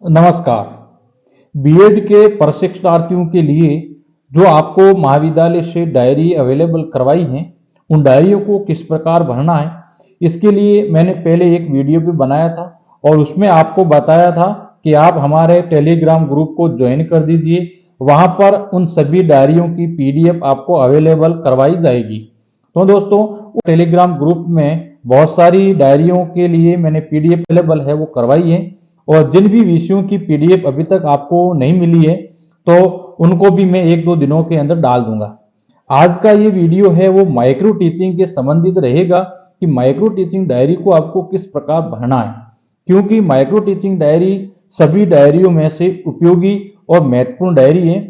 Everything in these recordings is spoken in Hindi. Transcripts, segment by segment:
नमस्कार। बीएड के प्रशिक्षणार्थियों के लिए जो आपको महाविद्यालय से डायरी अवेलेबल करवाई है, उन डायरियों को किस प्रकार भरना है, इसके लिए मैंने पहले एक वीडियो भी बनाया था और उसमें आपको बताया था कि आप हमारे टेलीग्राम ग्रुप को ज्वाइन कर दीजिए। वहां पर उन सभी डायरियों की पीडीएफ आपको अवेलेबल करवाई जाएगी। तो दोस्तों, टेलीग्राम ग्रुप में बहुत सारी डायरियों के लिए मैंने पीडीएफ अवेलेबल है वो करवाई है, और जिन भी विषयों की पीडीएफ अभी तक आपको नहीं मिली है तो उनको भी मैं एक दो दिनों के अंदर डाल दूंगा। आज का ये वीडियो है वो माइक्रो टीचिंग के संबंधित रहेगा कि माइक्रो टीचिंग डायरी को आपको किस प्रकार भरना है, क्योंकि माइक्रो टीचिंग डायरी सभी डायरियों में से उपयोगी और महत्वपूर्ण डायरी है।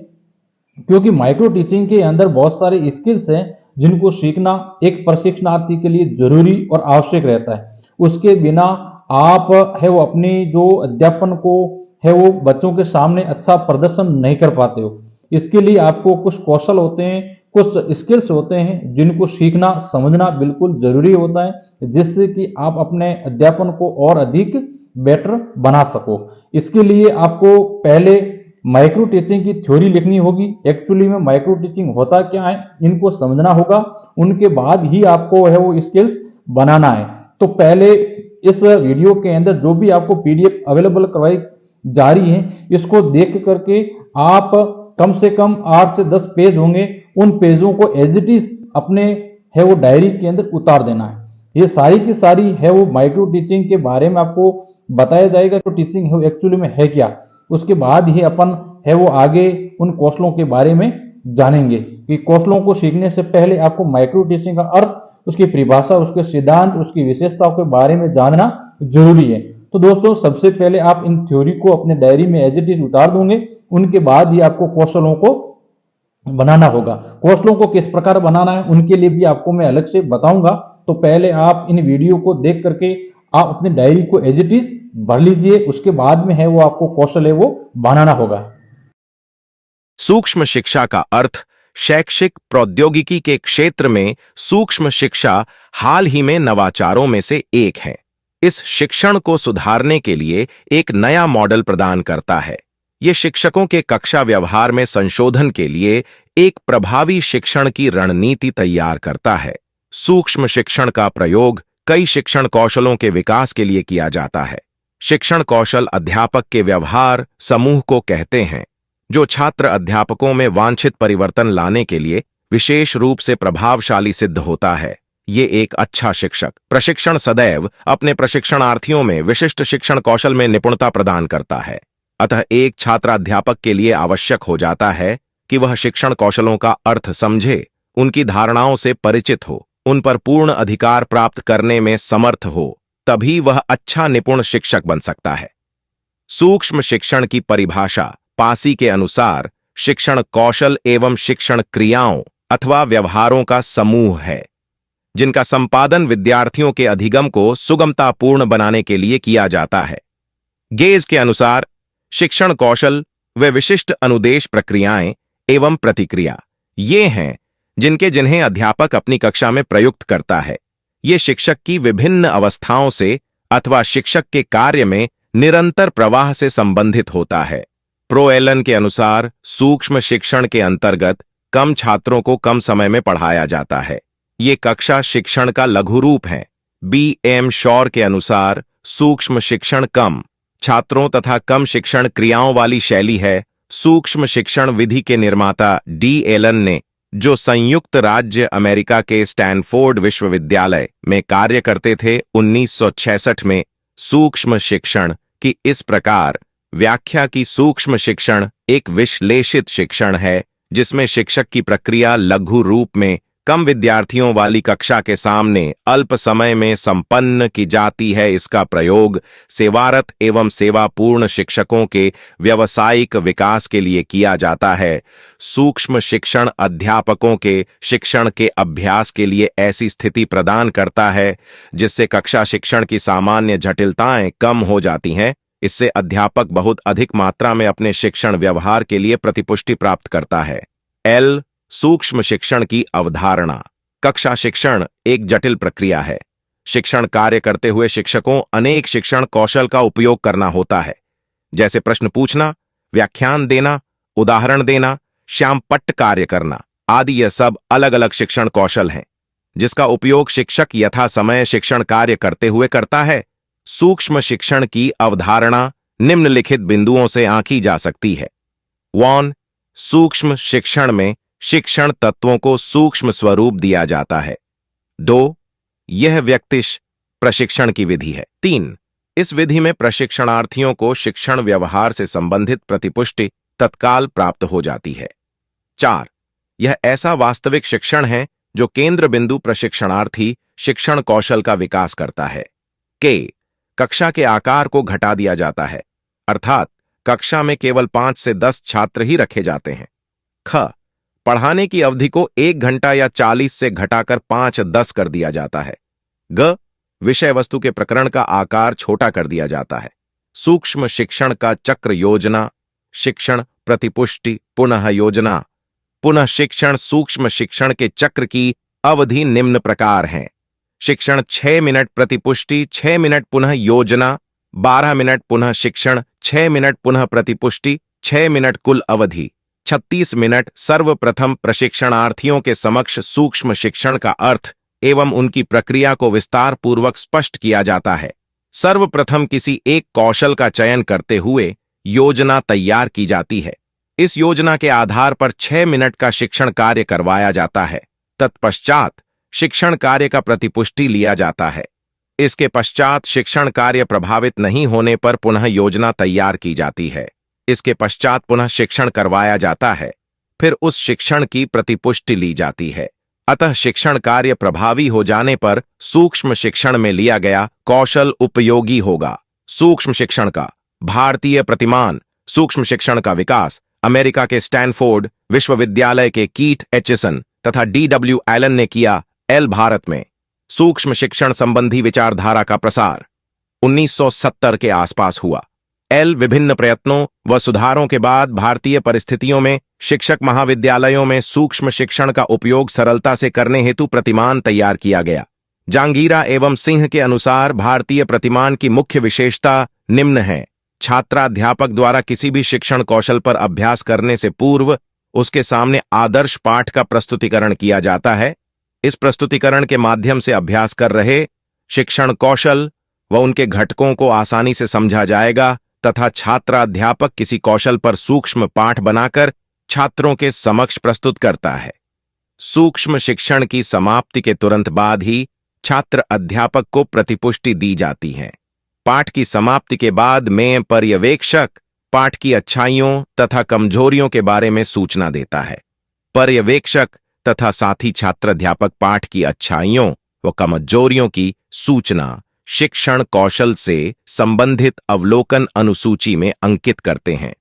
क्योंकि माइक्रो टीचिंग के अंदर बहुत सारे स्किल्स हैं जिनको सीखना एक प्रशिक्षणार्थी के लिए जरूरी और आवश्यक रहता है। उसके बिना आप है वो अपनी जो अध्यापन को है वो बच्चों के सामने अच्छा प्रदर्शन नहीं कर पाते हो। इसके लिए आपको कुछ कौशल होते हैं, कुछ स्किल्स होते हैं जिनको सीखना समझना बिल्कुल जरूरी होता है, जिससे कि आप अपने अध्यापन को और अधिक बेटर बना सको। इसके लिए आपको पहले माइक्रो टीचिंग की थ्योरी लिखनी होगी। एक्चुअली में माइक्रो टीचिंग होता क्या है, इनको समझना होगा, उनके बाद ही आपको है वो स्किल्स बनाना है। तो पहले इस वीडियो के अंदर जो भी आपको पीडीएफ अवेलेबल करवाई जा रही है, इसको देख करके आप कम से कम 8 से 10 पेज होंगे, उन पेजों को एज इट इज अपने है वो डायरी के अंदर उतार देना है। ये सारी की सारी है वो माइक्रो टीचिंग के बारे में आपको बताया जाएगा कि टीचिंग है एक्चुअली में है क्या। उसके बाद ही अपन है वो आगे उन कौशलों के बारे में जानेंगे कि कौशलों को सीखने से पहले आपको माइक्रो टीचिंग का अर्थ, उसकी परिभाषा, उसके सिद्धांत, उसकी विशेषताओं के बारे में जानना जरूरी है। तो दोस्तों, सबसे पहले आप इन थ्योरी को अपने डायरी में एज इट इज उतार दोगे, उनके बाद ही आपको कौशलों को बनाना होगा। कौशलों को किस प्रकार बनाना है उनके लिए भी आपको मैं अलग से बताऊंगा। तो पहले आप इन वीडियो को देख करके आप अपनी डायरी को एज इट इज भर लीजिए, उसके बाद में है वो आपको कौशल है वो बनाना होगा। सूक्ष्म शिक्षा का अर्थ शैक्षिक प्रौद्योगिकी के क्षेत्र में सूक्ष्म शिक्षा हाल ही में नवाचारों में से एक है। इस शिक्षण को सुधारने के लिए एक नया मॉडल प्रदान करता है। ये शिक्षकों के कक्षा व्यवहार में संशोधन के लिए एक प्रभावी शिक्षण की रणनीति तैयार करता है। सूक्ष्म शिक्षण का प्रयोग कई शिक्षण कौशलों के विकास के लिए किया जाता है। शिक्षण कौशल अध्यापक के व्यवहार समूह को कहते हैं, जो छात्र अध्यापकों में वांछित परिवर्तन लाने के लिए विशेष रूप से प्रभावशाली सिद्ध होता है। ये एक अच्छा शिक्षक प्रशिक्षण सदैव अपने प्रशिक्षणार्थियों में विशिष्ट शिक्षण कौशल में निपुणता प्रदान करता है। अतः एक छात्राध्यापक के लिए आवश्यक हो जाता है कि वह शिक्षण कौशलों का अर्थ समझे, उनकी धारणाओं से परिचित हो, उन पर पूर्ण अधिकार प्राप्त करने में समर्थ हो, तभी वह अच्छा निपुण शिक्षक बन सकता है। सूक्ष्म शिक्षण की परिभाषा पासी के अनुसार शिक्षण कौशल एवं शिक्षण क्रियाओं अथवा व्यवहारों का समूह है, जिनका संपादन विद्यार्थियों के अधिगम को सुगमतापूर्ण बनाने के लिए किया जाता है। गेज के अनुसार शिक्षण कौशल वे विशिष्ट अनुदेश प्रक्रियाएं एवं प्रतिक्रिया ये हैं जिन्हें अध्यापक अपनी कक्षा में प्रयुक्त करता है। ये शिक्षक की विभिन्न अवस्थाओं से अथवा शिक्षक के कार्य में निरंतर प्रवाह से संबंधित होता है। प्रो एलन के अनुसार सूक्ष्म शिक्षण के अंतर्गत कम छात्रों को कम समय में पढ़ाया जाता है। ये कक्षा शिक्षण का लघु रूप है। बी एम शॉर के अनुसार सूक्ष्म शिक्षण कम छात्रों तथा कम शिक्षण क्रियाओं वाली शैली है। सूक्ष्म शिक्षण विधि के निर्माता डी एलन ने, जो संयुक्त राज्य अमेरिका के स्टैनफोर्ड विश्वविद्यालय में कार्य करते थे, 1966 में सूक्ष्म शिक्षण की इस प्रकार व्याख्या की: सूक्ष्म शिक्षण एक विश्लेषित शिक्षण है जिसमें शिक्षक की प्रक्रिया लघु रूप में कम विद्यार्थियों वाली कक्षा के सामने अल्प समय में संपन्न की जाती है। इसका प्रयोग सेवारत एवं सेवापूर्ण शिक्षकों के व्यावसायिक विकास के लिए किया जाता है। सूक्ष्म शिक्षण अध्यापकों के शिक्षण के अभ्यास के लिए ऐसी स्थिति प्रदान करता है जिससे कक्षा शिक्षण की सामान्य जटिलताएं कम हो जाती हैं। इससे अध्यापक बहुत अधिक मात्रा में अपने शिक्षण व्यवहार के लिए प्रतिपुष्टि प्राप्त करता है। एल सूक्ष्म शिक्षण की अवधारणा: कक्षा शिक्षण एक जटिल प्रक्रिया है। शिक्षण कार्य करते हुए शिक्षकों अनेक शिक्षण कौशल का उपयोग करना होता है। जैसे प्रश्न पूछना, व्याख्यान देना, उदाहरण देना, श्यामपट्ट कार्य करना आदि। यह सब अलग अलग शिक्षण कौशल हैं जिसका उपयोग शिक्षक यथा समय शिक्षण कार्य करते हुए करता है। सूक्ष्म शिक्षण की अवधारणा निम्नलिखित बिंदुओं से आंकी जा सकती है। 1. सूक्ष्म शिक्षण में शिक्षण तत्वों को सूक्ष्म स्वरूप दिया जाता है। 2. यह व्यक्तिश प्रशिक्षण की विधि है। 3. इस विधि में प्रशिक्षणार्थियों को शिक्षण व्यवहार से संबंधित प्रतिपुष्टि तत्काल प्राप्त हो जाती है। 4. यह ऐसा वास्तविक शिक्षण है जो केंद्र बिंदु प्रशिक्षणार्थी शिक्षण कौशल का विकास करता है। कक्षा के आकार को घटा दिया जाता है, अर्थात कक्षा में केवल 5 से 10 छात्र ही रखे जाते हैं। पढ़ाने की अवधि को 1 घंटा या 40 से घटाकर 5-10 कर दिया जाता है। विषय वस्तु के प्रकरण का आकार छोटा कर दिया जाता है। सूक्ष्म शिक्षण का चक्र योजना, शिक्षण, प्रतिपुष्टि, पुनः योजना, पुनः शिक्षण। सूक्ष्म शिक्षण के चक्र की अवधि निम्न प्रकार है। शिक्षण 6 मिनट, प्रतिपुष्टि 6 मिनट, पुनः योजना 12 मिनट, पुनः शिक्षण 6 मिनट, पुनः प्रतिपुष्टि 6 मिनट, कुल अवधि 36 मिनट। सर्वप्रथम प्रशिक्षणार्थियों के समक्ष सूक्ष्म शिक्षण का अर्थ एवं उनकी प्रक्रिया को विस्तार पूर्वक स्पष्ट किया जाता है। सर्वप्रथम किसी एक कौशल का चयन करते हुए योजना तैयार की जाती है। इस योजना के आधार पर 6 मिनट का शिक्षण कार्य करवाया जाता है। तत्पश्चात शिक्षण कार्य का प्रतिपुष्टि लिया जाता है। इसके पश्चात शिक्षण कार्य प्रभावित नहीं होने पर पुनः योजना तैयार की जाती है। इसके पश्चात पुनः शिक्षण करवाया जाता है, फिर उस शिक्षण की प्रतिपुष्टि ली जाती है। अतः शिक्षण कार्य प्रभावी हो जाने पर सूक्ष्म शिक्षण में लिया गया कौशल उपयोगी होगा। सूक्ष्म शिक्षण का भारतीय प्रतिमान। सूक्ष्म शिक्षण का विकास अमेरिका के स्टैनफोर्ड विश्वविद्यालय के कीथ एचिसन तथा D.W. एलन ने किया। भारत में सूक्ष्म शिक्षण संबंधी विचारधारा का प्रसार 1970 के आसपास हुआ। विभिन्न प्रयत्नों व सुधारों के बाद भारतीय परिस्थितियों में शिक्षक महाविद्यालयों में सूक्ष्म शिक्षण का उपयोग सरलता से करने हेतु प्रतिमान तैयार किया गया। जांगीरा एवं सिंह के अनुसार भारतीय प्रतिमान की मुख्य विशेषता निम्न है। छात्राध्यापक द्वारा किसी भी शिक्षण कौशल पर अभ्यास करने से पूर्व उसके सामने आदर्श पाठ का प्रस्तुतिकरण किया जाता है। इस प्रस्तुतिकरण के माध्यम से अभ्यास कर रहे शिक्षण कौशल व उनके घटकों को आसानी से समझा जाएगा तथा छात्राध्यापक किसी कौशल पर सूक्ष्म पाठ बनाकर छात्रों के समक्ष प्रस्तुत करता है। सूक्ष्म शिक्षण की समाप्ति के तुरंत बाद ही छात्र अध्यापक को प्रतिपुष्टि दी जाती है। पाठ की समाप्ति के बाद में पर्यवेक्षक पाठ की अच्छाइयों तथा कमजोरियों के बारे में सूचना देता है। पर्यवेक्षक तथा साथी छात्राध्यापक पाठ की अच्छाइयों व कमजोरियों की सूचना शिक्षण कौशल से संबंधित अवलोकन अनुसूची में अंकित करते हैं।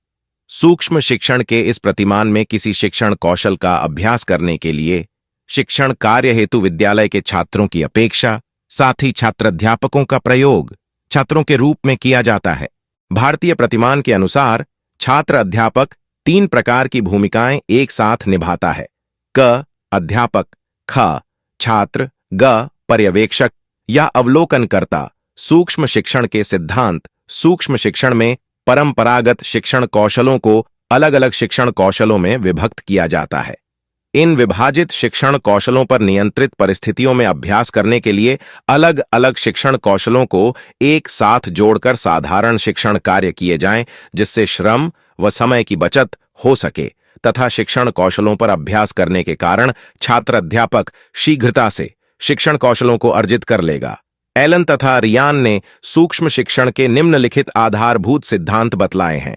सूक्ष्म शिक्षण के इस प्रतिमान में किसी शिक्षण कौशल का अभ्यास करने के लिए शिक्षण कार्य हेतु विद्यालय के छात्रों की अपेक्षा साथी छात्राध्यापकों का प्रयोग छात्रों के रूप में किया जाता है। भारतीय प्रतिमान के अनुसार छात्र अध्यापक 3 प्रकार की भूमिकाएं एक साथ निभाता है। क अध्यापक, ख छात्र, ग पर्यवेक्षक या अवलोकनकर्ता। सूक्ष्म शिक्षण के सिद्धांत। सूक्ष्म शिक्षण में परंपरागत शिक्षण कौशलों को अलग अलग शिक्षण कौशलों में विभक्त किया जाता है। इन विभाजित शिक्षण कौशलों पर नियंत्रित परिस्थितियों में अभ्यास करने के लिए अलग अलग शिक्षण कौशलों को एक साथ जोड़कर साधारण शिक्षण कार्य किए जाएं, जिससे श्रम व समय की बचत हो सके तथा शिक्षण कौशलों पर अभ्यास करने के कारण छात्र अध्यापक शीघ्रता से शिक्षण कौशलों को अर्जित कर लेगा। एलन तथा रियान ने सूक्ष्म शिक्षण के निम्नलिखित आधारभूत सिद्धांत बतलाए हैं।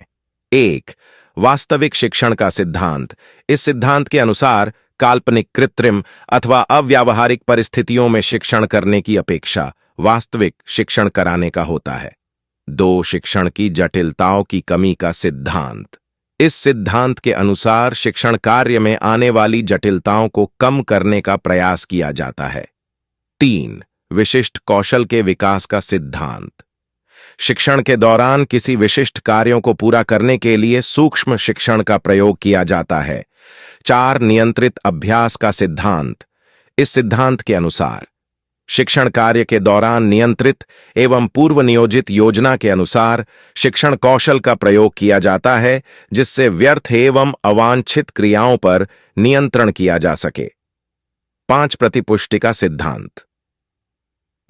1. वास्तविक शिक्षण का सिद्धांत। इस सिद्धांत के अनुसार काल्पनिक, कृत्रिम अथवा अव्यावहारिक परिस्थितियों में शिक्षण करने की अपेक्षा वास्तविक शिक्षण कराने का होता है। 2. शिक्षण की जटिलताओं की कमी का सिद्धांत। इस सिद्धांत के अनुसार शिक्षण कार्य में आने वाली जटिलताओं को कम करने का प्रयास किया जाता है। 3. विशिष्ट कौशल के विकास का सिद्धांत। शिक्षण के दौरान किसी विशिष्ट कार्यों को पूरा करने के लिए सूक्ष्म शिक्षण का प्रयोग किया जाता है। 4. नियंत्रित अभ्यास का सिद्धांत। इस सिद्धांत के अनुसार शिक्षण कार्य के दौरान नियंत्रित एवं पूर्व नियोजित योजना के अनुसार शिक्षण कौशल का प्रयोग किया जाता है, जिससे व्यर्थ एवं अवांछित क्रियाओं पर नियंत्रण किया जा सके। 5 प्रतिपुष्टि का सिद्धांत।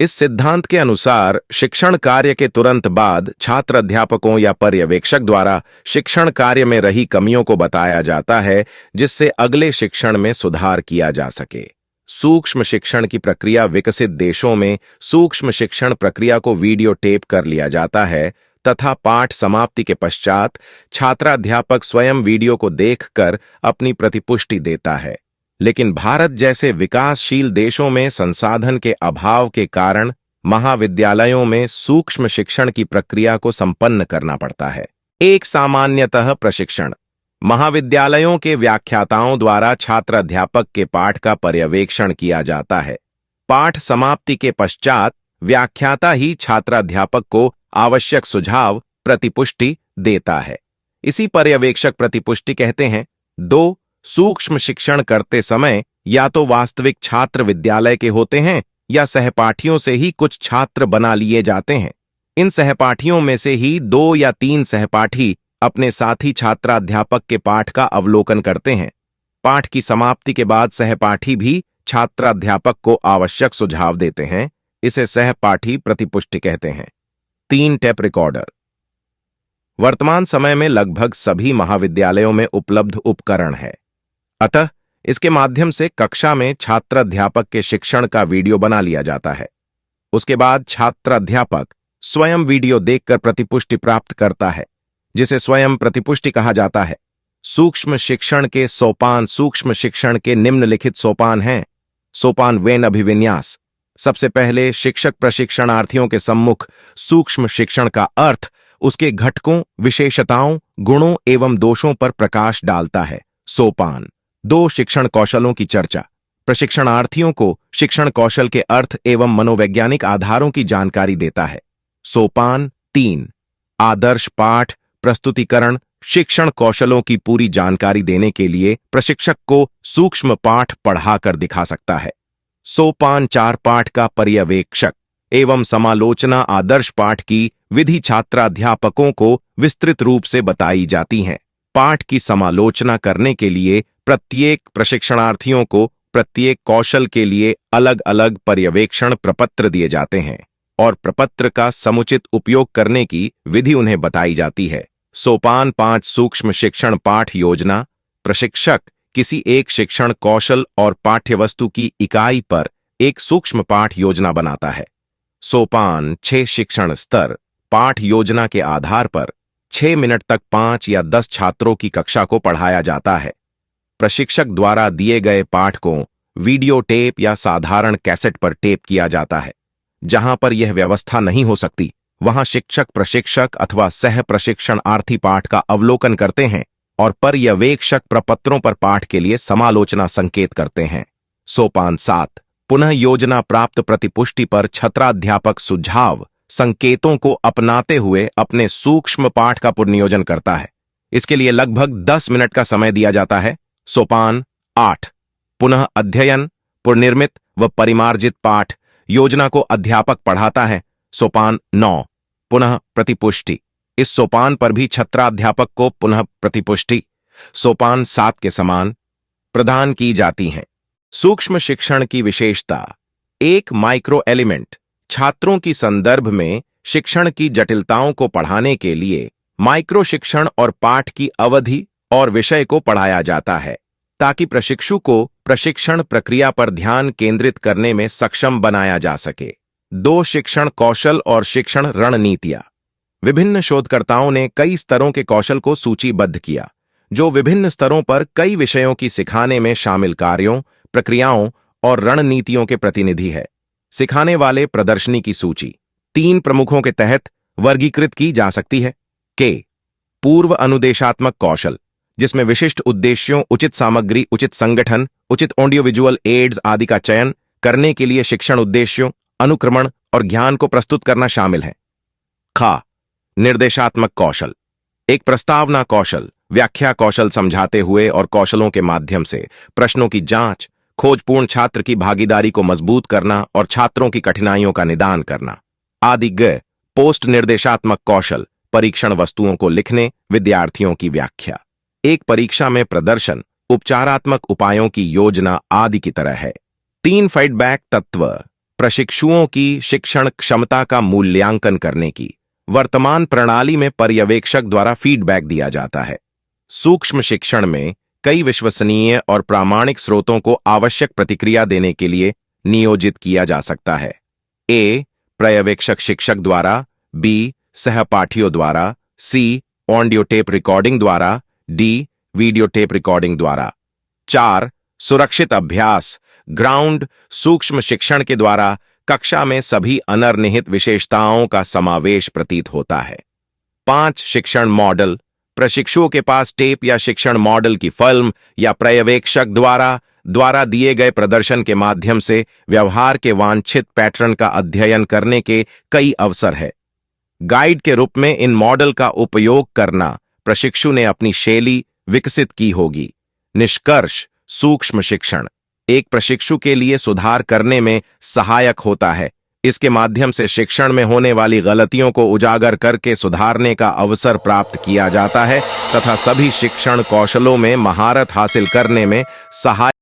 इस सिद्धांत के अनुसार शिक्षण कार्य के तुरंत बाद छात्र अध्यापकों या पर्यवेक्षक द्वारा शिक्षण कार्य में रही कमियों को बताया जाता है, जिससे अगले शिक्षण में सुधार किया जा सके। सूक्ष्म शिक्षण की प्रक्रिया। विकसित देशों में सूक्ष्म शिक्षण प्रक्रिया को वीडियो टेप कर लिया जाता है तथा पाठ समाप्ति के पश्चात छात्राध्यापक स्वयं वीडियो को देखकर अपनी प्रतिपुष्टि देता है। लेकिन भारत जैसे विकासशील देशों में संसाधन के अभाव के कारण महाविद्यालयों में सूक्ष्म शिक्षण की प्रक्रिया को संपन्न करना पड़ता है। एक सामान्यतः प्रशिक्षण। महाविद्यालयों के व्याख्याताओं द्वारा छात्र अध्यापक के पाठ का पर्यवेक्षण किया जाता है। पाठ समाप्ति के पश्चात व्याख्याता ही छात्राध्यापक को आवश्यक सुझाव प्रतिपुष्टि देता है। इसी पर्यवेक्षक प्रतिपुष्टि कहते हैं। 2 सूक्ष्म शिक्षण करते समय या तो वास्तविक छात्र विद्यालय के होते हैं या सहपाठियों से ही कुछ छात्र बना लिए जाते हैं। इन सहपाठियों में से ही 2 या 3 सहपाठी अपने साथी छात्राध्यापक के पाठ का अवलोकन करते हैं। पाठ की समाप्ति के बाद सहपाठी भी छात्राध्यापक को आवश्यक सुझाव देते हैं। इसे सहपाठी प्रतिपुष्टि कहते हैं। 3 टेप रिकॉर्डर। वर्तमान समय में लगभग सभी महाविद्यालयों में उपलब्ध उपकरण है, अतः इसके माध्यम से कक्षा में छात्राध्यापक के शिक्षण का वीडियो बना लिया जाता है। उसके बाद छात्राध्यापक स्वयं वीडियो देखकर प्रतिपुष्टि प्राप्त करता है, जिसे स्वयं प्रतिपुष्टि कहा जाता है। सूक्ष्म शिक्षण के सोपान। सूक्ष्म शिक्षण के निम्नलिखित सोपान हैं। सोपान वेन अभिविन्यास। सबसे पहले शिक्षक प्रशिक्षणार्थियों के सम्मुख सूक्ष्म शिक्षण का अर्थ, उसके घटकों, विशेषताओं, गुणों एवं दोषों पर प्रकाश डालता है। सोपान 2 शिक्षण कौशलों की चर्चा। प्रशिक्षणार्थियों को शिक्षण कौशल के अर्थ एवं मनोवैज्ञानिक आधारों की जानकारी देता है। सोपान 3 आदर्श पाठ प्रस्तुतिकरण। शिक्षण कौशलों की पूरी जानकारी देने के लिए प्रशिक्षक को सूक्ष्म पाठ पढ़ाकर दिखा सकता है। सोपान 4 पाठ का पर्यवेक्षक एवं समालोचना। आदर्श पाठ की विधि छात्राध्यापकों को विस्तृत रूप से बताई जाती हैं। पाठ की समालोचना करने के लिए प्रत्येक प्रशिक्षणार्थियों को प्रत्येक कौशल के लिए अलग अलग पर्यवेक्षण प्रपत्र दिए जाते हैं और प्रपत्र का समुचित उपयोग करने की विधि उन्हें बताई जाती है। सोपान 5 सूक्ष्म शिक्षण पाठ योजना। प्रशिक्षक किसी एक शिक्षण कौशल और पाठ्यवस्तु की इकाई पर एक सूक्ष्म पाठ योजना बनाता है। सोपान 6 शिक्षण स्तर। पाठ योजना के आधार पर 6 मिनट तक 5 या 10 छात्रों की कक्षा को पढ़ाया जाता है। प्रशिक्षक द्वारा दिए गए पाठ को वीडियो टेप या साधारण कैसेट पर टेप किया जाता है। जहां पर यह व्यवस्था नहीं हो सकती, वहां शिक्षक प्रशिक्षक अथवा सह प्रशिक्षणार्थी पाठ का अवलोकन करते हैं और पर्यवेक्षक प्रपत्रों पर पाठ के लिए समालोचना संकेत करते हैं। सोपान 7 पुनः योजना प्राप्त प्रतिपुष्टि पर छात्राध्यापक सुझाव संकेतों को अपनाते हुए अपने सूक्ष्म पाठ का पुनर्नियोजन करता है। इसके लिए लगभग 10 मिनट का समय दिया जाता है। सोपान 8 पुनः अध्ययन पुनर्निर्मित व परिमार्जित पाठ योजना को अध्यापक पढ़ाता है। सोपान 9 पुनः प्रतिपुष्टि। इस सोपान पर भी छात्राध्यापक को पुनः प्रतिपुष्टि सोपान 7 के समान प्रदान की जाती हैं। सूक्ष्म शिक्षण की विशेषता। एक माइक्रो एलिमेंट। छात्रों की संदर्भ में शिक्षण की जटिलताओं को पढ़ाने के लिए माइक्रो शिक्षण और पाठ की अवधि और विषय को पढ़ाया जाता है, ताकि प्रशिक्षु को प्रशिक्षण प्रक्रिया पर ध्यान केंद्रित करने में सक्षम बनाया जा सके। 2 शिक्षण कौशल और शिक्षण रणनीतियां। विभिन्न शोधकर्ताओं ने कई स्तरों के कौशल को सूचीबद्ध किया, जो विभिन्न स्तरों पर कई विषयों की सिखाने में शामिल कार्यों, प्रक्रियाओं और रणनीतियों के प्रतिनिधि है। सिखाने वाले प्रदर्शनी की सूची 3 प्रमुखों के तहत वर्गीकृत की जा सकती है। पूर्व अनुदेशात्मक कौशल, जिसमें विशिष्ट उद्देश्यों, उचित सामग्री, उचित संगठन, उचित ऑडियो विजुअल एड्स आदि का चयन करने के लिए शिक्षण उद्देश्यों, अनुक्रमण और ज्ञान को प्रस्तुत करना शामिल है। निर्देशात्मक कौशल, एक प्रस्तावना कौशल, व्याख्या कौशल समझाते हुए और कौशलों के माध्यम से प्रश्नों की जांच, खोजपूर्ण छात्र की भागीदारी को मजबूत करना और छात्रों की कठिनाइयों का निदान करना। आदि ग पोस्ट निर्देशात्मक कौशल, परीक्षण वस्तुओं को लिखने, विद्यार्थियों की व्याख्या। एक परीक्षा में प्रदर्शन, उपचारात्मक उपायों की योजना आदि की तरह है। 3 फीडबैक तत्व, प्रशिक्षुओं की शिक्षण क्षमता का मूल्यांकन करने की। वर्तमान प्रणाली में पर्यवेक्षक द्वारा फीडबैक दिया जाता है। सूक्ष्म शिक्षण में कई विश्वसनीय और प्रामाणिक स्रोतों को आवश्यक प्रतिक्रिया देने के लिए नियोजित किया जा सकता है। ए, पर्यवेक्षक शिक्षक द्वारा, बी, सहपाठियों द्वारा, सी, ऑडियो टेप रिकॉर्डिंग द्वारा, डी, वीडियो टेप रिकॉर्डिंग द्वारा। 4, सुरक्षित अभ्यास, ग्राउंड सूक्ष्म शिक्षण के द्वारा कक्षा में सभी अंतर्निहित विशेषताओं का समावेश प्रतीत होता है। 5, शिक्षण मॉडल, प्रशिक्षुओं के पास टेप या शिक्षण मॉडल की फिल्म या पर्यवेक्षक द्वारा दिए गए प्रदर्शन के माध्यम से व्यवहार के वांछित पैटर्न का अध्ययन करने के कई अवसर है। गाइड के रूप में इन मॉडल का उपयोग करना प्रशिक्षु ने अपनी शैली विकसित की होगी। निष्कर्ष, सूक्ष्म शिक्षण एक प्रशिक्षु के लिए सुधार करने में सहायक होता है। इसके माध्यम से शिक्षण में होने वाली गलतियों को उजागर करके सुधारने का अवसर प्राप्त किया जाता है तथा सभी शिक्षण कौशलों में महारत हासिल करने में सहायक